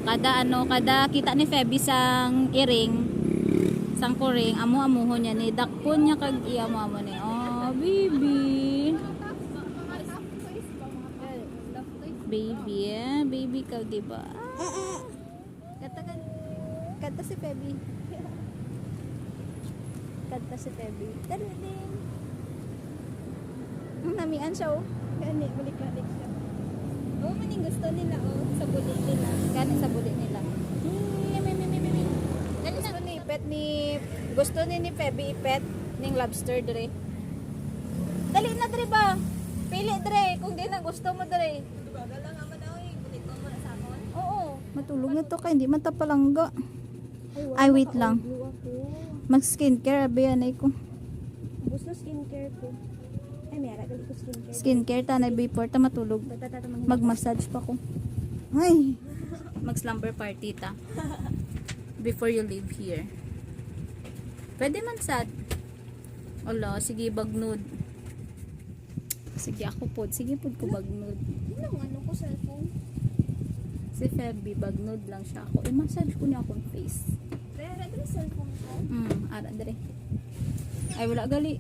Kada kita ni Feby sang iring, sang kuring, amo-amuhon niya ni dakpon niya kag amo ni. Oh, baby. Baby, baby ka, diba? Kanta si Feby. Kanta si Feby. Dali-ding. Namian siya, oh. Gani, balik-balik siya. Oh, maning gusto nila, oh. Sa bulit nila. Gani sa bulit nila. Gusto ni pet ni... Gusto ni Feby ipet ning lobster, dre. Dali na, dre ba? Pili, dre. Kung di na gusto mo, dre. Oo. Matulog na to kaya hindi man tapalangga. Ay, wait lang. Mag skincare, abayan ay ko. Bus na skincare ko. Ay, may aragal ko skincare. Skincare, tanay before ta matulog. Mag-massage pa ko. Ay! Mag-slumber party ta. Before you leave here. Pwede man sad. Ala, sige bagnod. Sige ako pod. Sige pod ko bagnod. Yun ang ano ko, cellphone. Si Feby, bagnod lang siya ako. I-massage ko niya akong face. Pero, ito yung cellphone ko. Ara dere. Ay, wala gali.